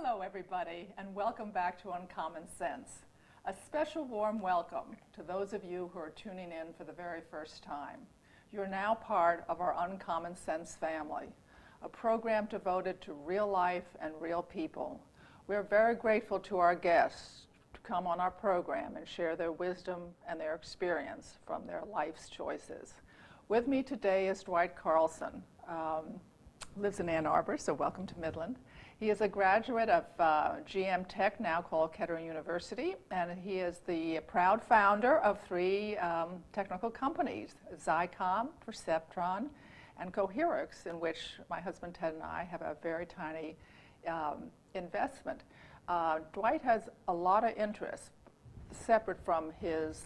Hello, everybody, and welcome back to Uncommon Sense. A special warm welcome to those of you who are tuning in for the very first time. You're now part of our Uncommon Sense family, a program devoted to real life and real people. We're very grateful to our guests to come on our program and share their wisdom and their experience from their life's choices. With me today is Dwight Carlson. Lives in Ann Arbor, so welcome to Midland. He is a graduate of GM Tech, now called Kettering University, and he is the proud founder of three technical companies, Zycom, Perceptron, and Coherix, in which my husband Ted and I have a very tiny investment. Dwight has a lot of interests separate from his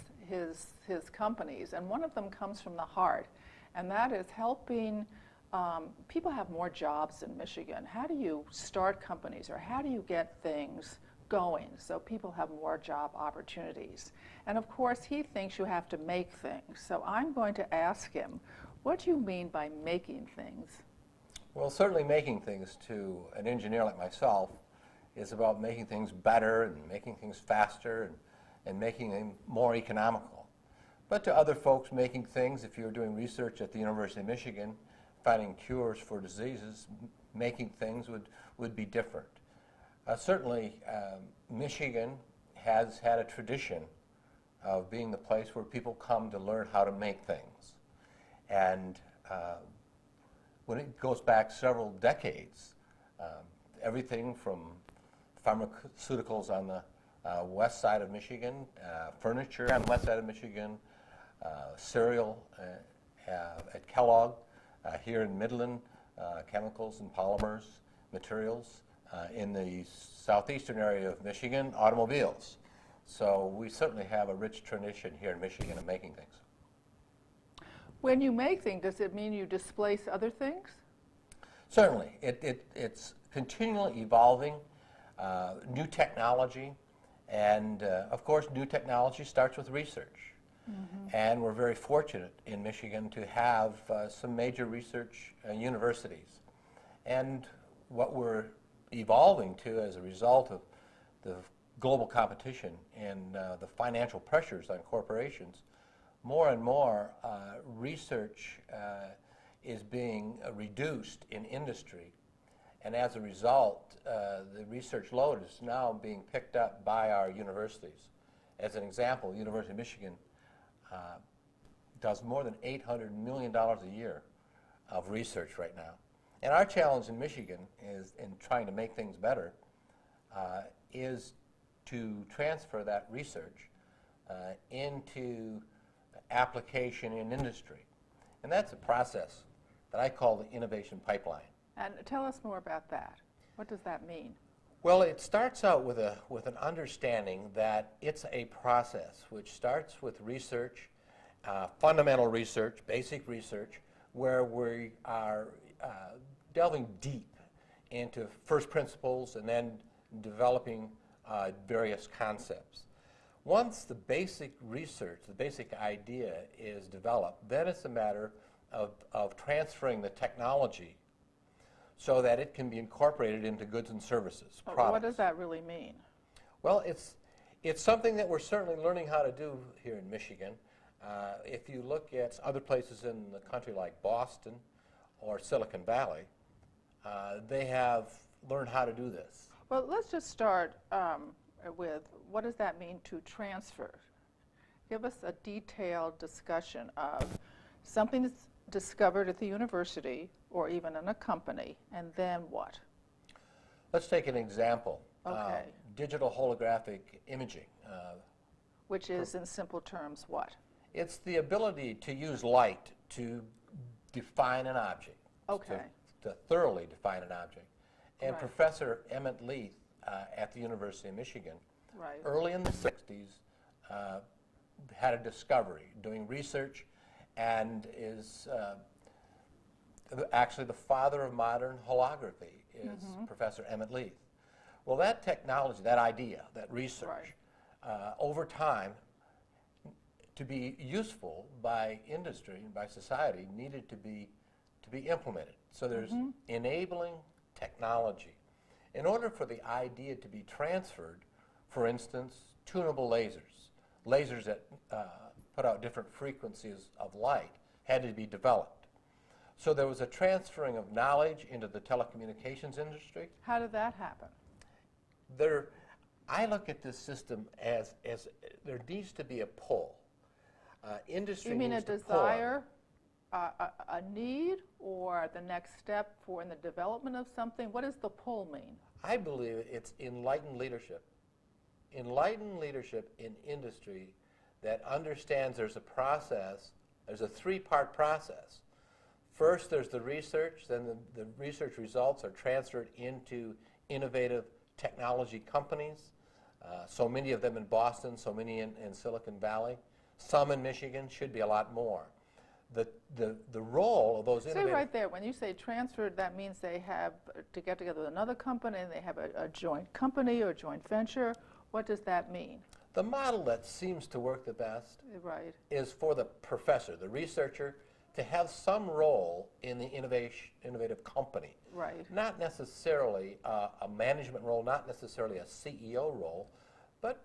companies, and one of them comes from the heart, and that is helping people have more jobs in Michigan. How do you start companies, or how do you get things going so people have more job opportunities? And of course, he thinks you have to make things. So I'm going to ask him, what do you mean by making things? Well, certainly making things to an engineer like myself is about making things better and making things faster and making them more economical. But to other folks, making things, if you're doing research at the University of Michigan, finding cures for diseases, making things would be different. Certainly, Michigan has had a tradition of being the place where people come to learn how to make things. And when it goes back several decades, everything from pharmaceuticals on the west side of Michigan, furniture on the west side of Michigan, cereal at Kellogg, here in Midland, chemicals and polymers, materials. In the southeastern area of Michigan, automobiles. So we certainly have a rich tradition here in Michigan of making things. When you make things, does it mean you displace other things? Certainly. It's continually evolving, new technology, and of course new technology starts with research. Mm-hmm. And we're very fortunate in Michigan to have some major research universities. And what we're evolving to as a result of the global competition and the financial pressures on corporations, more and more research is being reduced in industry. And as a result, the research load is now being picked up by our universities. As an example, the University of Michigan does more than $800 million a year of research right now. And our challenge in Michigan is, in trying to make things better, is to transfer that research into application in industry. And that's a process that I call the innovation pipeline. And tell us more about that. What does that mean? Well, it starts out with an understanding that it's a process which starts with research, fundamental research, basic research, where we are delving deep into first principles and then developing various concepts. Once the basic research, the basic idea is developed, then it's a matter of transferring the technology so that it can be incorporated into goods and services, products. What does that really mean? Well, it's something that we're certainly learning how to do here in Michigan. If you look at other places in the country like Boston or Silicon Valley, they have learned how to do this. Well, let's just start with what does that mean to transfer? Give us a detailed discussion of something that's discovered at the university or even in a company, and then what? Let's take an example. Okay. Digital holographic imaging. Which is, in simple terms, what? It's the ability to use light to define an object. Okay. To thoroughly define an object. And Right. Professor Emmett Leith at the University of Michigan, Right. early in the 60s, had a discovery, doing research, and is actually the father of modern holography is Professor Emmett Leith. Well, that technology, that idea, that research, over time, to be useful by industry and by society, needed to be implemented. So there's enabling technology. In order for the idea to be transferred, for instance, tunable lasers that put out different frequencies of light, had to be developed. So there was a transferring of knowledge into the telecommunications industry. How did that happen? I look at this system as there needs to be a pull. Industry You mean a needs to desire, a need, or the next step in the development of something? What does the pull mean? I believe it's enlightened leadership. Enlightened leadership in industry that understands there's a process, there's a three-part process. First, there's the research, then the research results are transferred into innovative technology companies, so many of them in Boston, so many in Silicon Valley, some in Michigan, should be a lot more. The role of those innovative... Say right there, when you say transferred, that means they have to get together with another company, and they have a joint company or joint venture. What does that mean? The model that seems to work the best Right. is for the professor, the researcher, to have some role in the innovative company. Right. Not necessarily a management role, not necessarily a CEO role, but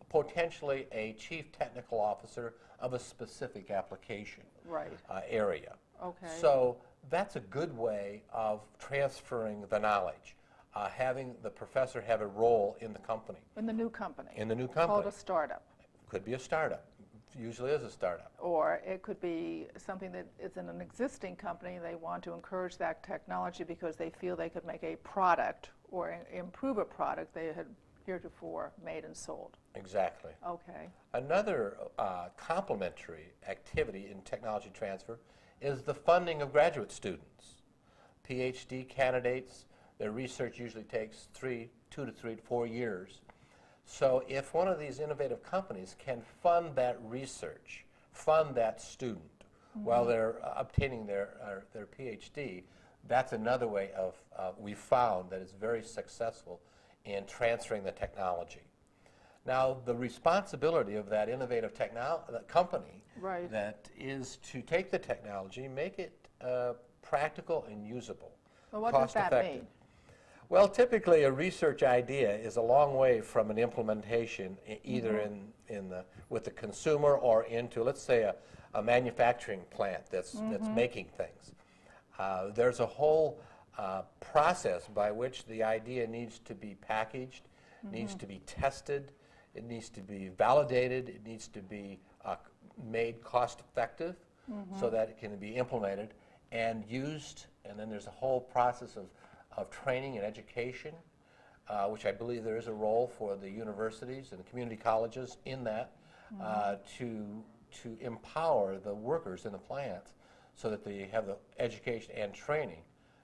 potentially a chief technical officer of a specific application Right. area. Okay. So that's a good way of transferring the knowledge, having the professor have a role in the company. In the new company. In the new company. Called a startup. Could be a startup. Usually is a startup. Or it could be something that is in an existing company. They want to encourage that technology because they feel they could make a product or improve a product they had heretofore made and sold. Exactly. Okay. Another complementary activity in technology transfer is the funding of graduate students. PhD candidates, their research usually takes 2 to 3 to 4 years. So if one of these innovative companies can fund that research, fund that student while they're obtaining their PhD, that's another way of, we've found that is very successful in transferring the technology. Now, the responsibility of that innovative company Right. that is to take the technology, make it practical and usable, Well, what does that cost-effective. mean? Well, typically a research idea is a long way from an implementation, either with the consumer or into, let's say, a manufacturing plant that's making things. There's a whole process by which the idea needs to be packaged, needs to be tested, it needs to be validated, it needs to be made cost-effective so that it can be implemented and used, and then there's a whole process of training and education, which I believe there is a role for the universities and the community colleges in that, to empower the workers in the plants so that they have the education and training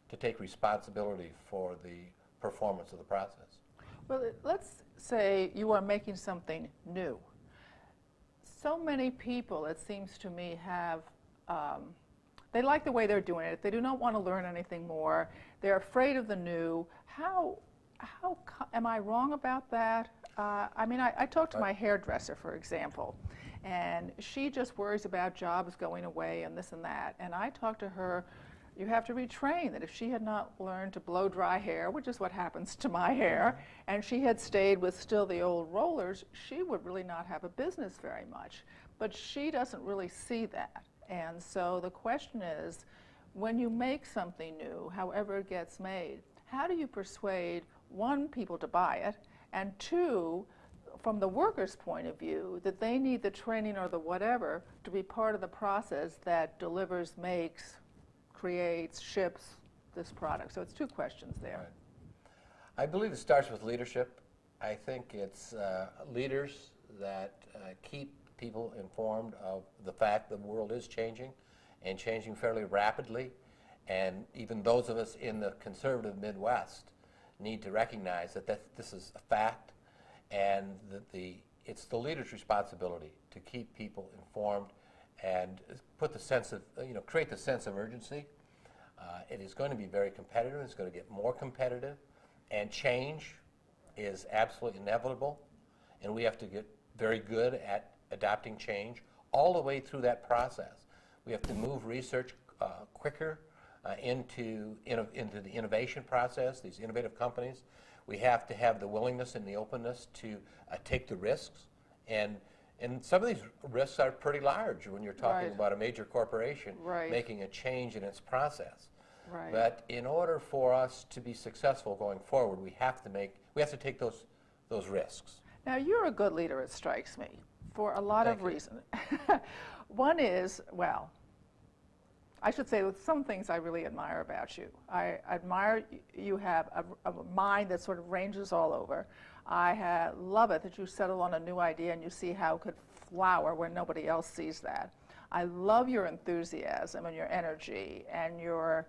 to take responsibility for the performance of the process. Well, let's say you are making something new. So many people, it seems to me, have they like the way they're doing it. They do not want to learn anything more. They're afraid of the new. Am I wrong about that? I mean, I talked to my hairdresser, for example, and she just worries about jobs going away and this and that. And I talked to her, you have to retrain, that if she had not learned to blow dry hair, which is what happens to my hair, and she had stayed with still the old rollers, she would really not have a business very much. But she doesn't really see that. And so the question is, when you make something new, however it gets made, how do you persuade, one, people to buy it, and two, from the worker's point of view, that they need the training or the whatever to be part of the process that delivers, makes, creates, ships this product? So it's two questions there. Right. I believe it starts with leadership. I think it's leaders that keep people informed of the fact the world is changing and changing fairly rapidly, and even those of us in the conservative Midwest need to recognize that this is a fact, and that it's the leader's responsibility to keep people informed and put the sense of, create the sense of urgency. It is going to be very competitive. It's going to get more competitive, and change is absolutely inevitable, and we have to get very good at adopting change all the way through that process. We have to move research quicker into the innovation process, these innovative companies. We have to have the willingness and the openness to take the risks. And some of these risks are pretty large when you're talking about a major corporation making a change in its process. Right. But in order for us to be successful going forward, we have to take those risks. Now, you're a good leader, it strikes me, for a lot of reasons. One is, well, I should say with some things I really admire about you. I admire you have a mind that sort of ranges all over. I love it that you settle on a new idea and you see how it could flower when nobody else sees that. I love your enthusiasm and your energy and your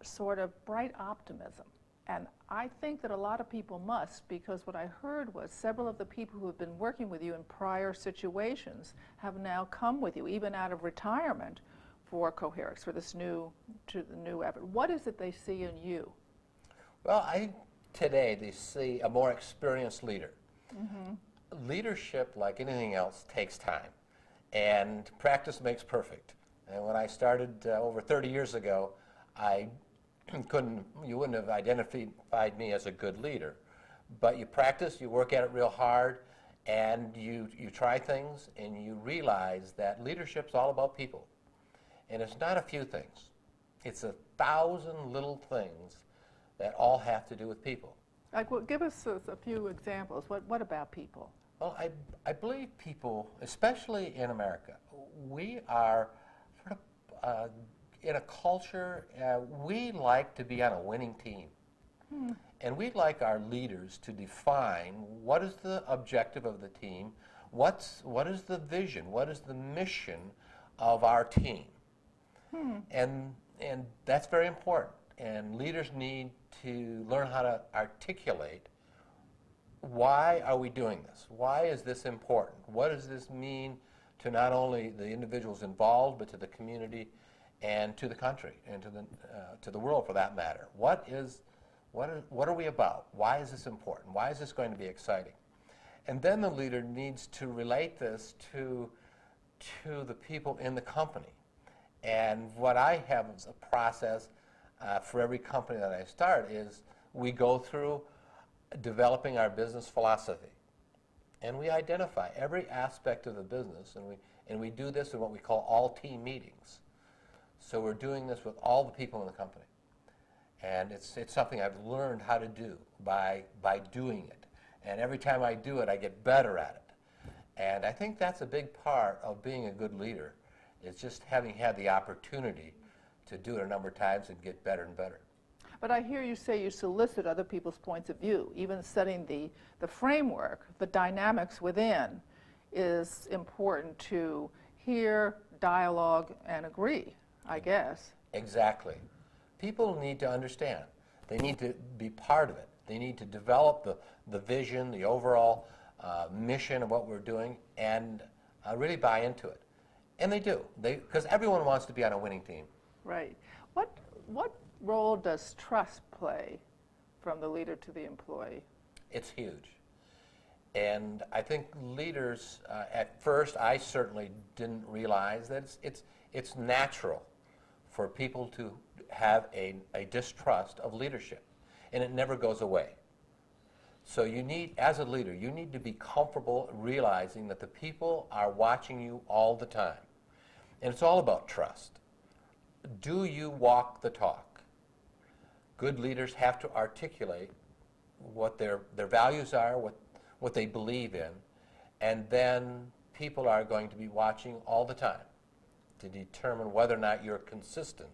sort of bright optimism. And I think that a lot of people must, because what I heard was several of the people who have been working with you in prior situations have now come with you, even out of retirement, for Coherix, for this new effort. What is it they see in you? Well, today they see a more experienced leader. Mm-hmm. Leadership, like anything else, takes time, and practice makes perfect. And when I started over 30 years ago, you wouldn't have identified me as a good leader. But you practice, you work at it real hard, and you try things, and you realize that leadership's all about people. And it's not a few things. It's 1,000 little things that all have to do with people. Like, well, give us a few examples. What about people? Well, I believe people, especially in America, we are sort of in a culture, we like to be on a winning team. And we'd like our leaders to define what is the objective of the team, what is the vision, what is the mission of our team. And that's very important. And leaders need to learn how to articulate, why are we doing this? Why is this important? What does this mean to not only the individuals involved, but to the community and to the country and to the world, for that matter? What are we about? Why is this important? Why is this going to be exciting? And then the leader needs to relate this to the people in the company. And what I have as a process for every company that I start is we go through developing our business philosophy. And we identify every aspect of the business, and we do this in what we call all-team meetings. So we're doing this with all the people in the company. And it's something I've learned how to do by doing it. And every time I do it, I get better at it. And I think that's a big part of being a good leader, is just having had the opportunity to do it a number of times and get better and better. But I hear you say you solicit other people's points of view. Even setting the framework, the dynamics within, is important to hear, dialogue, and agree, I guess. Exactly. People need to understand. They need to be part of it. They need to develop the vision, the overall mission of what we're doing, and really buy into it. And they do, because everyone wants to be on a winning team. Right. What role does trust play from the leader to the employee? It's huge. And I think leaders, at first, I certainly didn't realize that it's natural for people to have a distrust of leadership, and it never goes away. So you need, as a leader, you need to be comfortable realizing that the people are watching you all the time. And it's all about trust. Do you walk the talk? Good leaders have to articulate what their values are, what they believe in, and then people are going to be watching all the time to determine whether or not you're consistent,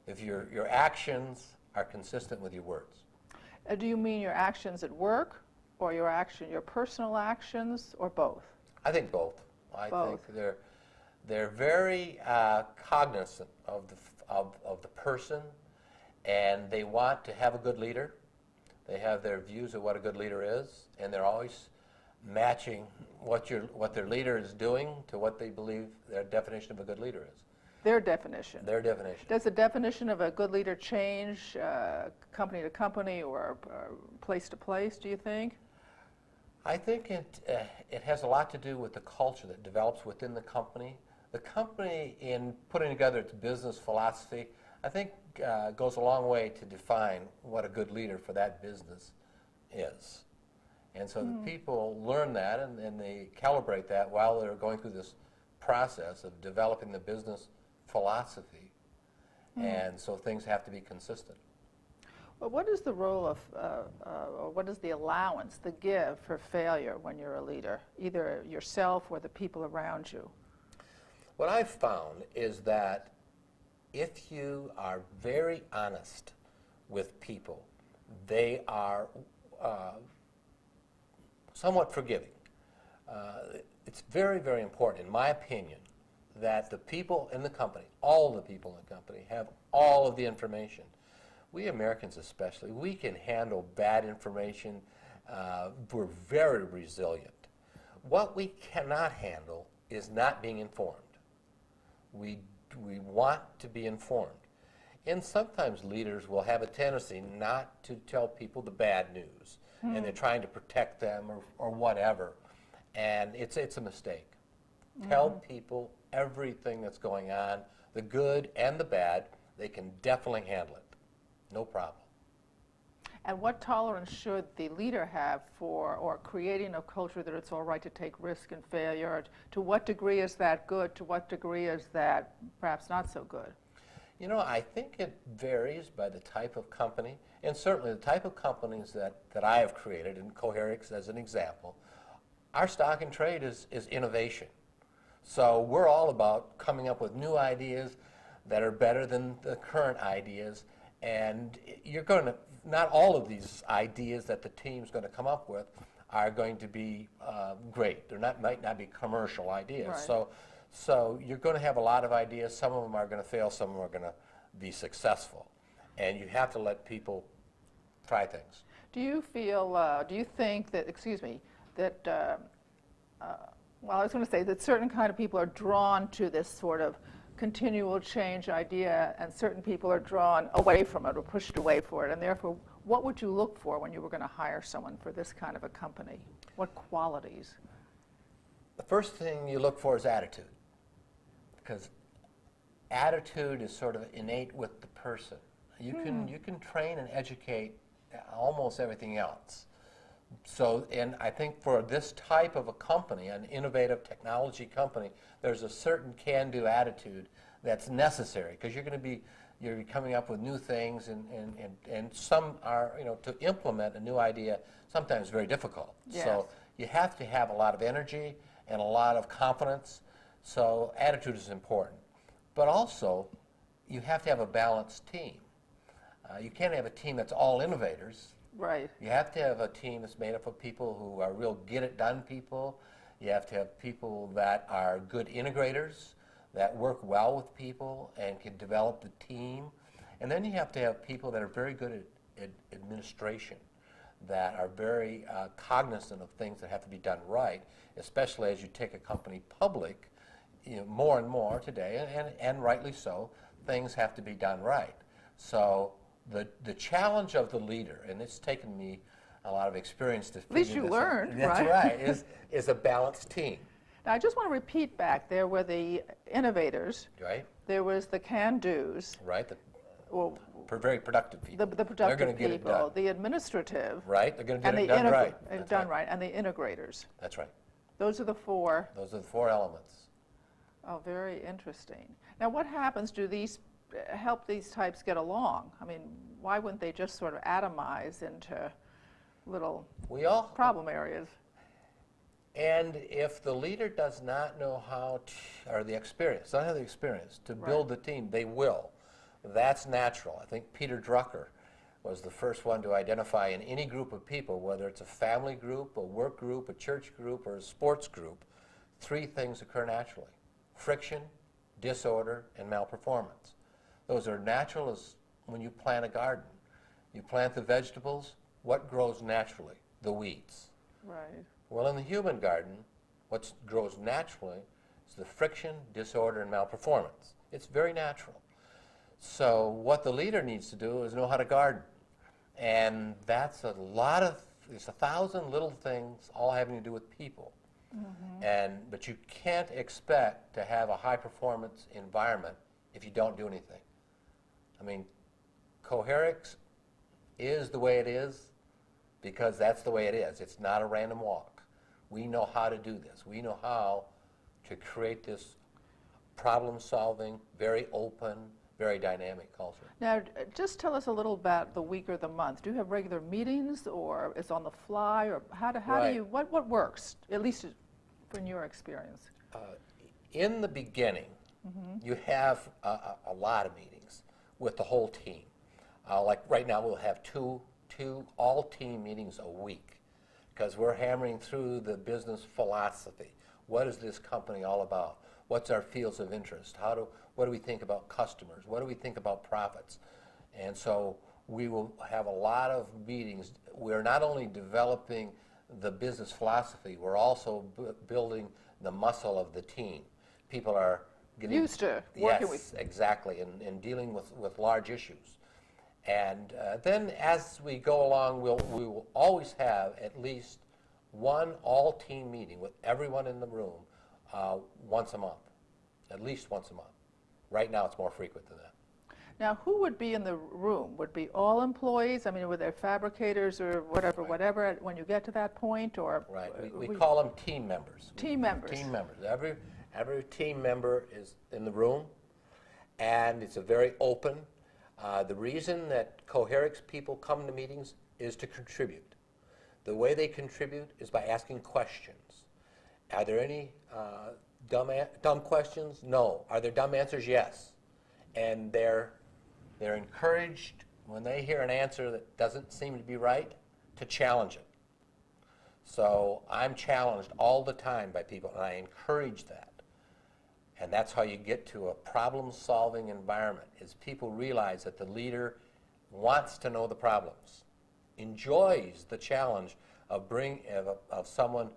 if your actions are consistent with your words. Do you mean your actions at work, or your personal actions, or both? I think both. I think they're very cognizant of the person, and they want to have a good leader. They have their views of what a good leader is, and they're always matching what their leader is doing to what they believe their definition of a good leader is. Their definition. Their definition. Does the definition of a good leader change company to company or place to place, do you think? I think it has a lot to do with the culture that develops within the company. The company, in putting together its business philosophy, I think goes a long way to define what a good leader for that business is. And so the people learn that and they calibrate that while they're going through this process of developing the business philosophy. And so things have to be consistent. Well, what is the role of, or what is the allowance, the give for failure when you're a leader, either yourself or the people around you? What I've found is that if you are very honest with people, they are somewhat forgiving. It's very, very important, in my opinion, that the people in the company, all the people in the company, have all of the information. We Americans especially, we can handle bad information. We're very resilient. What we cannot handle is not being informed. We want to be informed. And sometimes leaders will have a tendency not to tell people the bad news, and they're trying to protect them or whatever. And it's a mistake. Tell people everything that's going on, the good and the bad. They can definitely handle it. No problem. And what tolerance should the leader have for, or creating a culture that it's all right to take risk and failure? To what degree is that good? To what degree is that perhaps not so good? You know, I think it varies by the type of company, and certainly the type of companies that I have created, and Coherix as an example. Our stock and trade is innovation. So we're all about coming up with new ideas that are better than the current ideas. And you're going to, not all of these ideas that the team's going to come up with are going to be great. Might not be commercial ideas. Right. So you're going to have a lot of ideas. Some of them are going to fail. Some of them are going to be successful. And you have to let people try things. Do you feel, do you think that, well, I was going to say that certain kind of people are drawn to this sort of continual change idea, and certain people are drawn away from it or pushed away for it, and therefore, what would you look for when you were going to hire someone for this kind of a company? What qualities? The first thing you look for is attitude, because attitude is sort of innate with the person. You can train and educate almost everything else. So, and I think for this type of a company, an innovative technology company, there's a certain can-do attitude that's necessary, because you're coming up with new things, and some are, to implement a new idea, sometimes very difficult. Yes. So you have to have a lot of energy and a lot of confidence. So attitude is important. But also, you have to have a balanced team. You can't have a team that's all innovators. Right. You have to have a team that's made up of people who are real get-it-done people. You have to have people that are good integrators, that work well with people and can develop the team. And then you have to have people that are very good at administration, that are very cognizant of things that have to be done right, especially as you take a company public. More and more today, and rightly so, things have to be done right. So the challenge of the leader, and it's taken me a lot of experience to figure this out. At least you learned, That's right, is a balanced team. Now, I just want to repeat back, there were the innovators. Right. There was the can-dos. Right. Well, Very productive people. the productive They're going to get it people, done. the administrative. Right. They're going to get And it the done right. That's done right, and the integrators. That's right. Those are the four. Those are the four elements. Oh, very interesting. Now, what happens? Do these help these types get along? I mean, why wouldn't they just sort of atomize into little problem areas? And if the leader does not know how to, or the experience, don't have the experience to build the team, they will. That's natural. I think Peter Drucker was the first one to identify in any group of people, whether it's a family group, a work group, a church group, or a sports group, three things occur naturally: friction, disorder, and malperformance. Those are natural as when you plant a garden. You plant the vegetables, what grows naturally? The weeds. Right. Well, in the human garden, what grows naturally is the friction, disorder, and malperformance. It's very natural. So what the leader needs to do is know how to garden. And that's it's 1,000 little things all having to do with people. But you can't expect to have a high-performance environment if you don't do anything. I mean, Coherix is the way it is because that's the way it is. It's not a random walk. We know how to do this. We know how to create this problem-solving, very open, very dynamic culture. Now, just tell us a little about the week or the month. Do you have regular meetings, or it's on the fly, or how do Right. you, what works, at least from your experience? In the beginning, you have a lot of meetings with the whole team. Like right now, we'll have two all-team meetings a week because we're hammering through the business philosophy. What is this company all about? What's our fields of interest? What do we think about customers? What do we think about profits? And so we will have a lot of meetings. We're not only developing the business philosophy, we're also building the muscle of the team. People are getting Used to working with. Yes, exactly, and dealing with large issues. And then as we go along, we will always have at least one all-team meeting with everyone in the room once a month, at least once a month. Right now, it's more frequent than that. Now, who would be in the room? Would be all employees? I mean, were there fabricators or whatever, Right. whatever, when you get to that point, or? Right. We call them team members. Team members. Team members. Every team member is in the room, and it's a very open. The reason that Coherix people come to meetings is to contribute. The way they contribute is by asking questions. Are there any dumb questions? No. Are there dumb answers? Yes. And they're encouraged when they hear an answer that doesn't seem to be right to challenge it. So I'm challenged all the time by people, and I encourage that. And that's how you get to a problem-solving environment, is people realize that the leader wants to know the problems, enjoys the challenge of someone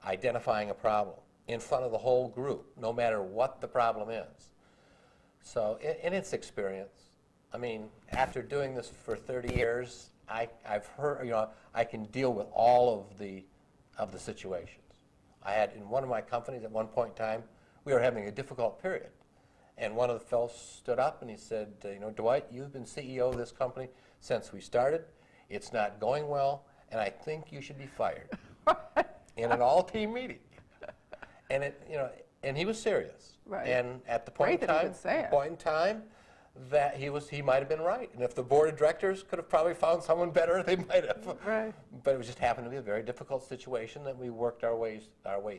identifying a problem in front of the whole group, no matter what the problem is. So in its experience, I mean, after doing this for 30 years, I've heard, I can deal with all of the situations. I had in one of my companies at one point in time, we were having a difficult period. And one of the fellows stood up and he said, Dwight, you've been CEO of this company since we started. It's not going well, and I think you should be fired. In an all-team meeting. And and he was serious. Right. And at the point Great that he could say it. that he might have been right. And if the board of directors could have probably found someone better, they might have. Right. But it was just happened to be a very difficult situation that we worked our way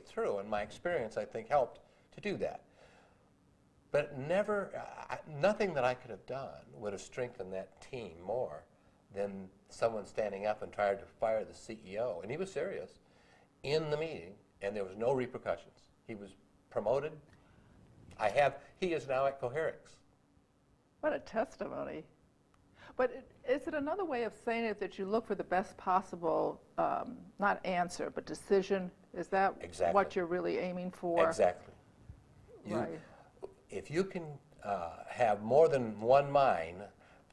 through. And my experience, I think, helped to do that. But nothing that I could have done would have strengthened that team more than someone standing up and trying to fire the CEO. And he was serious in the meeting, and there was no repercussions. He was promoted. He is now at Coherix. What a testimony. But is it another way of saying it that you look for the best possible, not answer, but decision? Is that Exactly. what you're really aiming for? Exactly. Right. If you can have more than one mind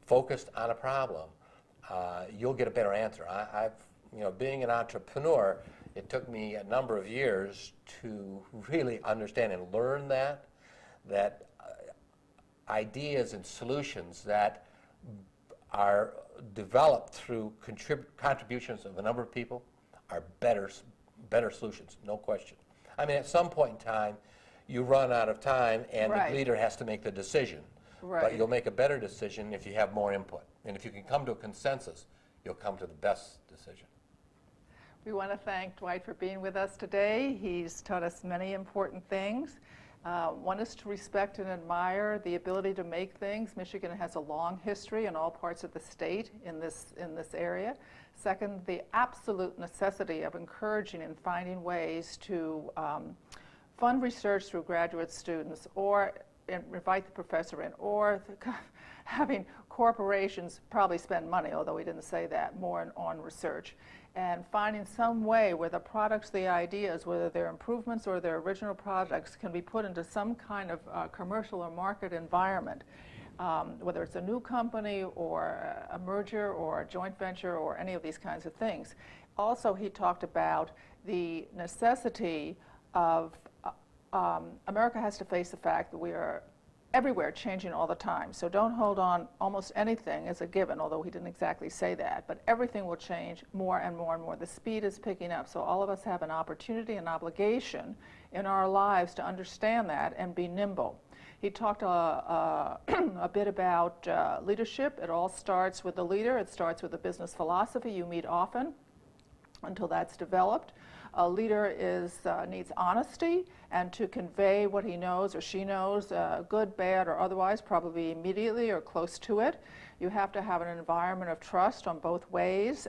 focused on a problem, you'll get a better answer. Being an entrepreneur, it took me a number of years to really understand and learn that ideas and solutions that are developed through contributions of a number of people are better solutions, no question. I mean, at some point in time, you run out of time, and Right. the leader has to make the decision. Right. But you'll make a better decision if you have more input. And if you can come to a consensus, you'll come to the best decision. We want to thank Dwight for being with us today. He's taught us many important things. One is to respect and admire the ability to make things. Michigan has a long history in all parts of the state in this area. Second, the absolute necessity of encouraging and finding ways to fund research through graduate students, or invite the professor in, or having corporations probably spend money, although he didn't say that, more on research, and finding some way where the products, the ideas, whether they're improvements or their original products, can be put into some kind of commercial or market environment, whether it's a new company or a merger or a joint venture or any of these kinds of things. Also, he talked about the necessity of America has to face the fact that we are everywhere changing all the time. So don't hold on almost anything as a given, although he didn't exactly say that. But everything will change more and more and more. The speed is picking up. So all of us have an opportunity and obligation in our lives to understand that and be nimble. He talked a bit about leadership. It all starts with the leader. It starts with a business philosophy. You meet often until that's developed. A leader needs honesty and to convey what he knows or she knows, good, bad, or otherwise, probably immediately or close to it. You have to have an environment of trust on both ways.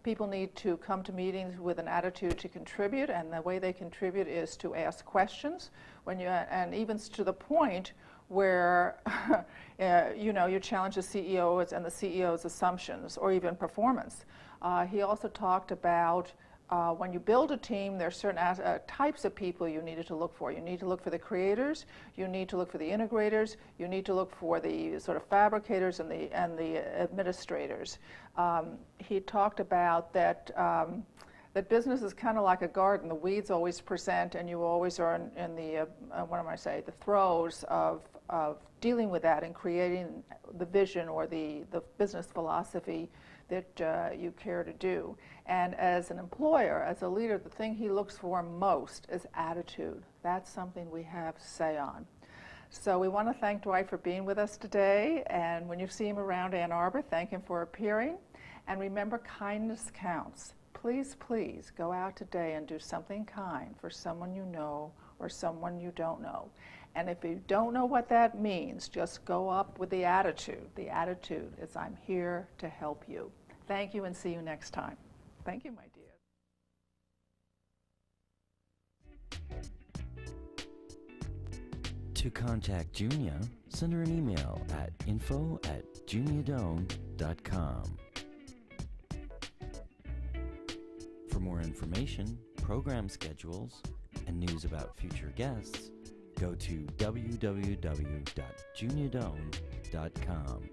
People need to come to meetings with an attitude to contribute, and the way they contribute is to ask questions. And even to the point where you challenge the CEOs and the CEO's assumptions or even performance. He also talked about when you build a team, there are certain types of people you needed to look for. You need to look for the creators, you need to look for the integrators, you need to look for the sort of fabricators and the administrators. He talked about that business is kind of like a garden. The weeds always present, and you always are in the the throes of dealing with that and creating the vision or the business philosophy that you care to do. And as an employer, as a leader, the thing he looks for most is attitude. That's something we have say on. So we want to thank Dwight for being with us today, and when you see him around Ann Arbor, thank him for appearing. And remember, kindness counts. Please, please go out today and do something kind for someone you know or someone you don't know. And if you don't know what that means, just go up with the attitude. The attitude is, I'm here to help you. Thank you, and see you next time. Thank you, my dear. To contact Junia, send her an email at info@juniadome.com. For more information, program schedules, and news about future guests, go to www.juniadome.com.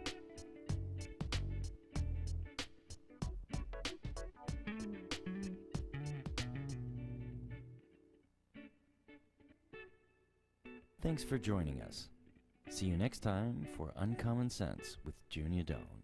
Thanks for joining us. See you next time for Uncommon Sense with Junia Dome.